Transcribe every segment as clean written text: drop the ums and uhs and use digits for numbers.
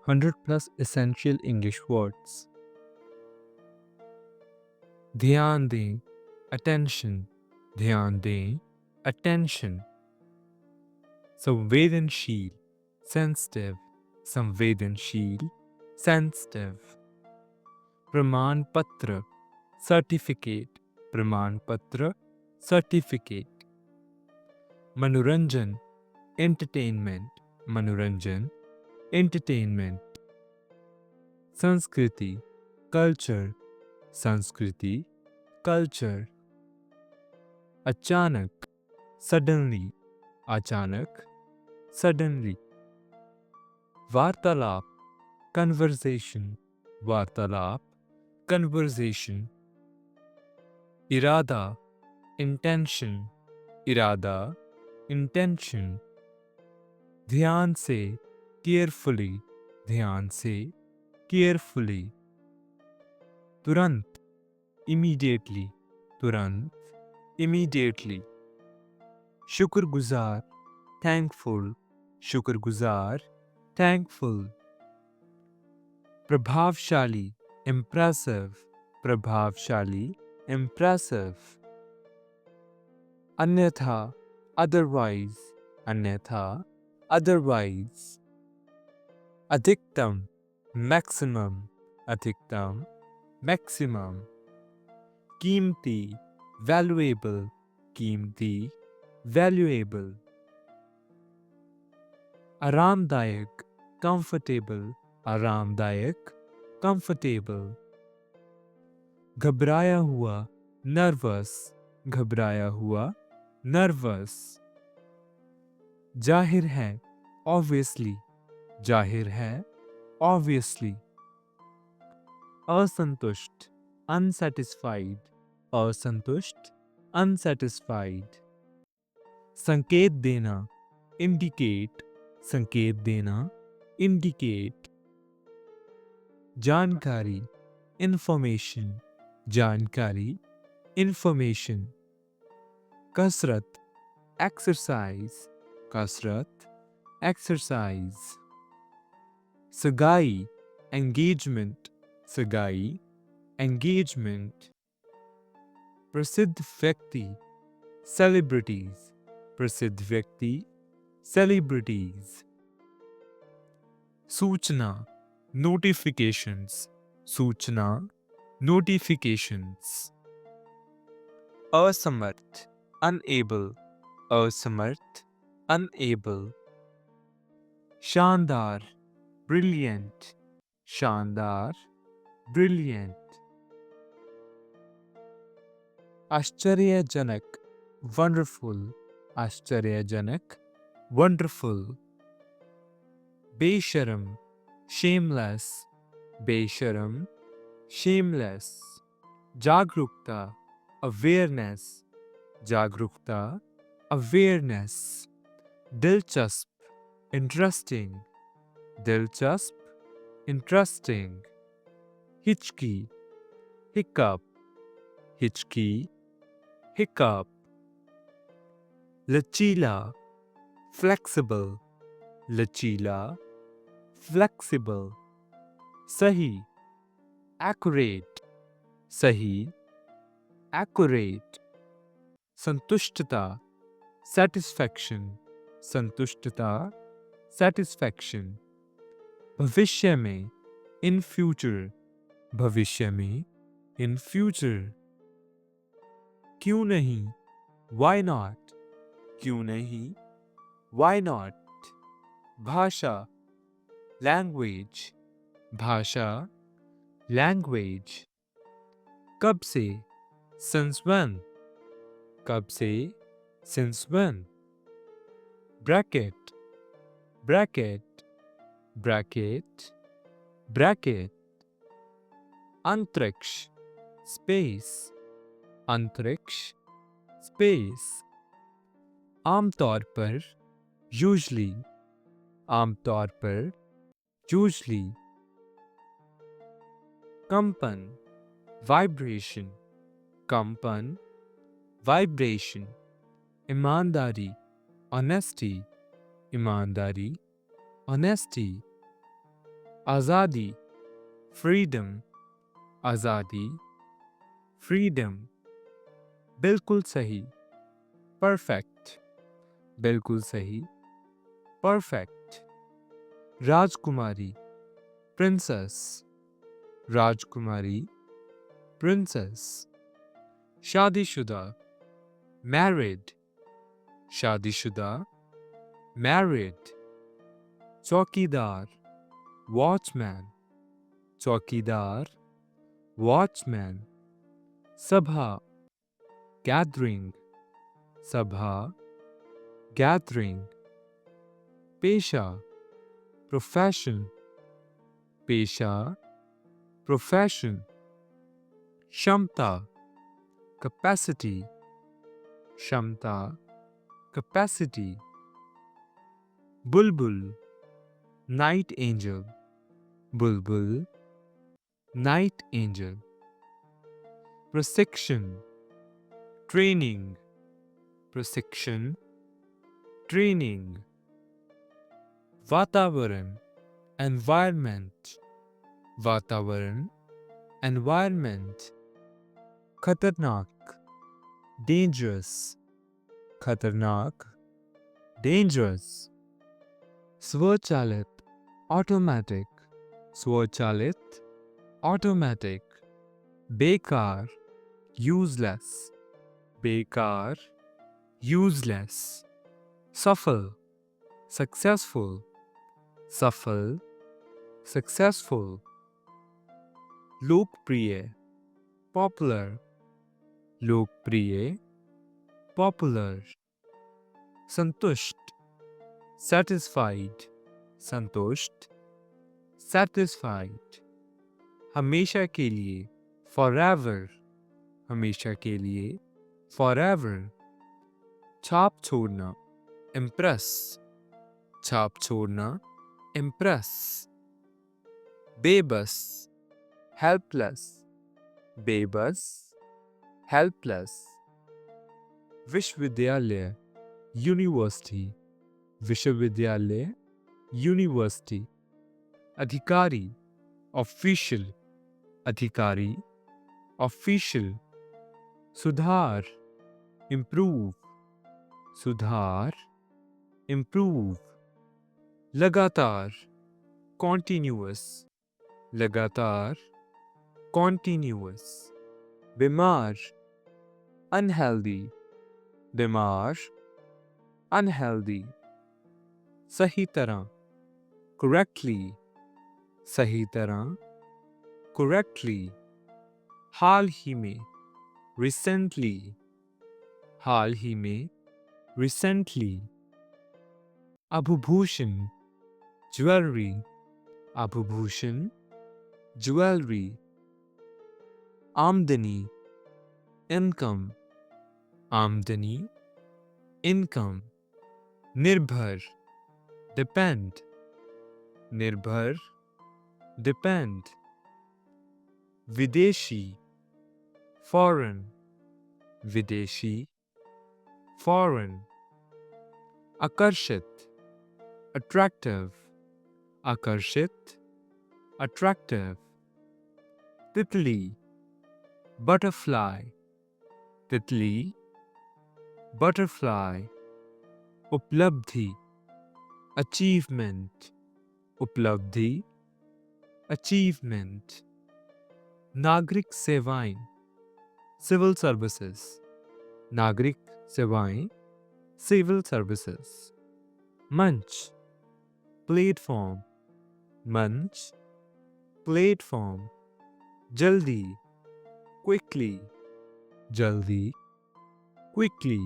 100 plus essential English words. ध्यान दें, attention, ध्यान दें, attention. संवेदनशील, sensitive, संवेदनशील, sensitive. प्रमाण पत्र, certificate, प्रमाण पत्र, certificate. मनोरंजन, entertainment, मनोरंजन, entertainment. संस्कृति, culture, संस्कृति, culture. अचानक, suddenly, अचानक, suddenly. वार्तालाप, conversation, वार्तालाप, conversation. इरादा, intention, इरादा, intention. ध्यान से, carefully, ध्यान से, carefully. तुरंत, immediately, तुरंत, immediately. शुक्रगुजार, thankful, शुक्रगुजार, thankful. प्रभावशाली, impressive, प्रभावशाली, impressive. अन्यथा, otherwise, अन्यथा, otherwise. अधिकतम, maximum, अधिकतम, maximum. कीमती, valuable, कीमती, valuable. आरामदायक, comfortable, आरामदायक, comfortable. घबराया हुआ, nervous, घबराया हुआ, nervous. जाहिर है, obviously, जाहिर है, obviously. असंतुष्ट, unsatisfied, असंतुष्ट, unsatisfied. संकेत देना, indicate, संकेत देना, indicate. जानकारी, information, जानकारी, information. कसरत, exercise, कसरत, exercise. सगाई, engagement, सगाई, engagement. प्रसिद्ध व्यक्ति, celebrities, प्रसिद्ध व्यक्ति, celebrities. सूचना, notifications, सूचना, notifications. असमर्थ, unable, असमर्थ, unable. शानदार, brilliant, शानदार, brilliant. आश्चर्यजनक, wonderful, आश्चर्यजनक, wonderful. बेशरम, shameless, बेशरम, shameless. जागरूकता, awareness, जागरूकता, awareness. दिलचस्प, interesting, दिलचस्प, interesting. हिचकी, hiccup, हिचकी, hiccup. लचीला, flexible, लचीला, flexible. सही, accurate, सही, accurate. संतुष्टता, satisfaction, संतुष्टता, satisfaction. भविष्य में, in future, भविष्य में, in future. क्यों नहीं, why not, क्यों नहीं, why not. भाषा, language, भाषा, language. कब से, since when, कब से, since when. bracket, bracket, bracket, bracket. अंतरिक्ष, space, अंतरिक्ष, space. आमतौर पर, usually, आमतौर पर, usually. कंपन, vibration, कंपन, vibration. ईमानदारी, honesty, ईमानदारी, honesty. आज़ादी, फ्रीडम, आज़ादी, फ्रीडम, बिल्कुल सही, परफेक्ट, बिल्कुल सही, परफेक्ट, राजकुमारी, प्रिंसेस, राजकुमारी, प्रिंसेस, शादीशुदा, मैरिड, शादीशुदा, मैरिड, चौकीदार, वॉचमैन, चौकीदार, वॉचमैन, सभा, गैदरिंग, सभा, गैदरिंग, पेशा, प्रोफेशन, पेशा, प्रोफेशन, क्षमता, कैपेसिटी, क्षमता, कैपेसिटी, बुलबुल, नाइट एंजल, बुलबुल, नाइट एंजल, प्रशिक्षण, ट्रेनिंग, प्रशिक्षण, ट्रेनिंग, वातावरण, एनवायरनमेंट, वातावरण, एनवायरनमेंट, खतरनाक, डेंजरस, खतरनाक, डेंजरस, स्वचालित, ऑटोमेटिक, स्वचालित, ऑटोमेटिक, बेकार, यूजलेस, बेकार, यूजलेस, सफल, सक्सेसफुल, सफल, सक्सेसफुल, लोकप्रिय, पॉपुलर, लोकप्रिय, पॉपुलर, संतुष्ट, satisfied, संतुष्ट, satisfied, हमेशा के लिए, forever, हमेशा के लिए, forever, छाप छोड़ना, impress, छाप छोड़ना, impress, बेबस, helpless, बेबस, helpless, विश्वविद्यालय, यूनिवर्सिटी, विश्वविद्यालय, यूनिवर्सिटी, अधिकारी, ऑफिशियल, अधिकारी, ऑफिशियल, सुधार, इम्प्रूव, सुधार, इम्प्रूव, लगातार, कॉन्टिन्यूअस, लगातार, कॉन्टिन्यूअस, बीमार, अनहेल्दी, बीमार, अनहेल्दी, सही तरह, correctly, सही तरह, correctly, हाल ही में, recently, हाल ही में, recently, आभूषण, ज्वेलरी, आभूषण, ज्वेलरी, आमदनी, इनकम, आमदनी, इनकम, निर्भर, डिपेंड, निर्भर, डिपेंड, विदेशी, फॉरेन, विदेशी, फॉरेन, आकर्षित, अट्रैक्टिव, आकर्षित, अट्रैक्टिव, तितली, बटरफ्लाई, तितली, बटरफ्लाई, उपलब्धि, अचीवमेंट, उपलब्धि, अचीवमेंट, नागरिक सेवाएं, सिविल सर्विसेज, नागरिक सेवाएं, सिविल सर्विसेज, मंच, प्लेटफॉर्म, मंच, प्लेटफॉर्म, जल्दी, क्विकली, जल्दी, क्विकली,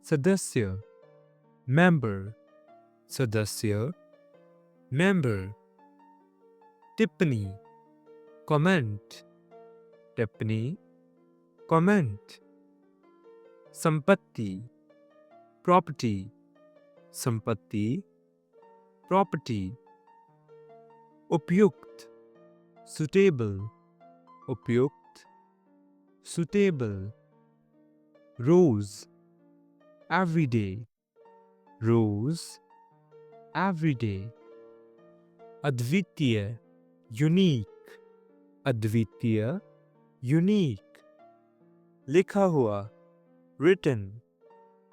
सदस्य, मेंबर, सदस्य, मेंबर, टिप्पणी, कमेंट, टिप्पणी, कमेंट, संपत्ति, प्रॉपर्टी, संपत्ति, प्रॉपर्टी, उपयुक्त, सुटेबल, उपयुक्त, सुटेबल, रोज, एवरीडे, रोज, एवरीडे, अद्वितीय, यूनिक, अद्वितीय, यूनिक। लिखा हुआ, written,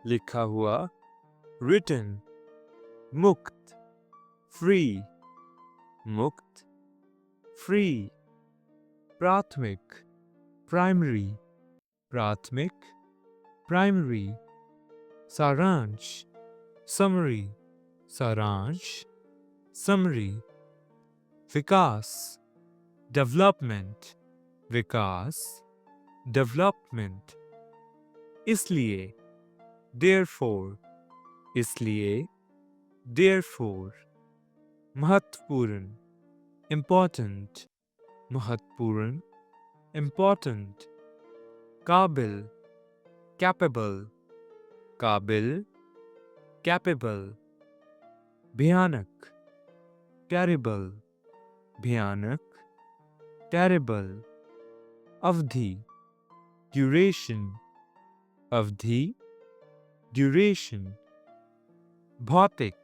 लिखा हुआ, written। मुक्त, free, मुक्त, free। प्राथमिक, primary, प्राथमिक, primary। सारांश, summary, सारांश, summary। विकास, development, विकास, development। इसलिए, therefore, इसलिए, therefore। महत्वपूर्ण, important, महत्वपूर्ण, important। काबिल, capable, काबिल, capable। भयानक, terrible, भयानक, terrible। अवधि, duration, अवधि, duration। भौतिक,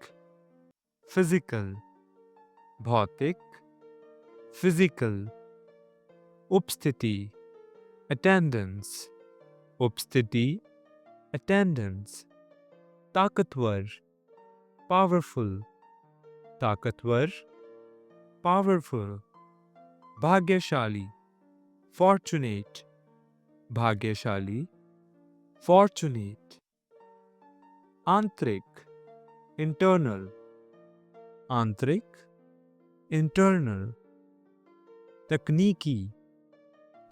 physical, भौतिक, physical। उपस्थिति, attendance, उपस्थिति, attendance। ताकतवर, powerful, ताकतवर, powerful। भाग्यशाली, fortunate, भाग्यशाली, fortunate। आंतरिक, internal, आंतरिक, internal। तकनीकी,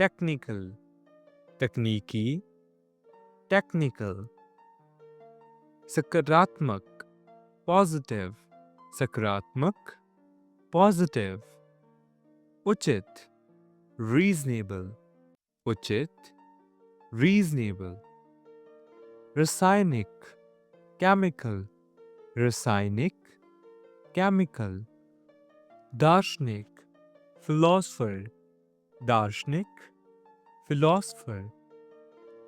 technical, तकनीकी, technical। सकारात्मक, positive, सकारात्मक, positive। उचित, reasonable, उचित, reasonable। रासायनिक, chemical, रासायनिक, chemical। दार्शनिक, philosopher, दार्शनिक, philosopher।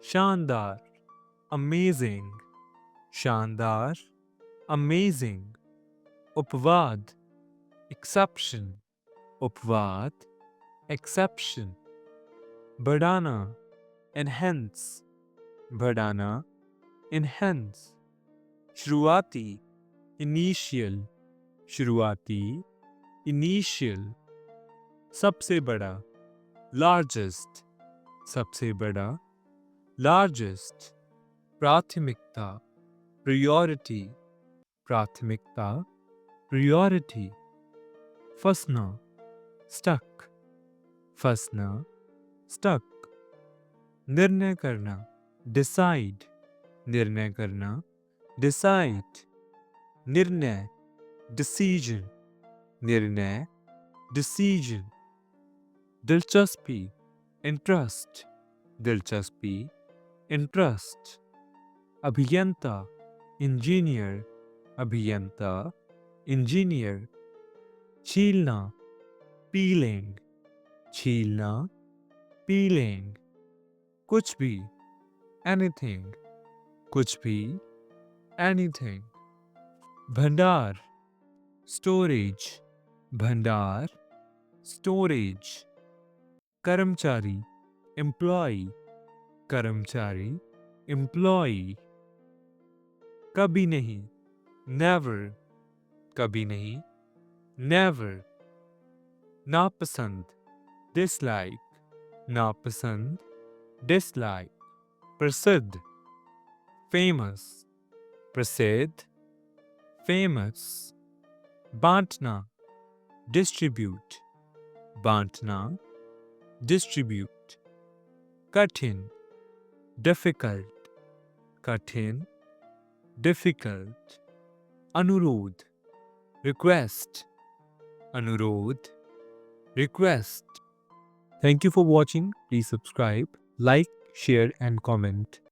शानदार, amazing, शानदार, amazing। उपवाद, exception, उपवाद, exception। बढ़ाना, enhance, बढ़ाना, enhance। शुरुआती, initial, शुरुआती, initial। सबसे बड़ा, largest, सबसे बड़ा, largest। प्राथमिकता, priority, प्राथमिकता, priority। फंसना, stuck, फंसना, stuck। निर्णय करना, decide, निर्णय करना, decide। निर्णय, decision, निर्णय, decision। दिलचस्पी, interest, दिलचस्पी, interest। अभियंता, engineer, अभियंता, engineer। छीलना, peeling, छीलना, peeling। कुछ भी, anything, कुछ भी, anything। भंडार, storage, भंडार, storage। कर्मचारी, employee, कर्मचारी, employee। कभी नहीं, never, कभी नहीं, never। नापसंद, dislike, नापसंद, dislike। प्रसिद्ध, famous, प्रसिद्ध, famous। बांटना, distribute, बांटना, distribute। कठिन, difficult, कठिन, difficult। अनुरोध, request, अनुरोध, request। Thank you for watching. Please subscribe, like, share and comment.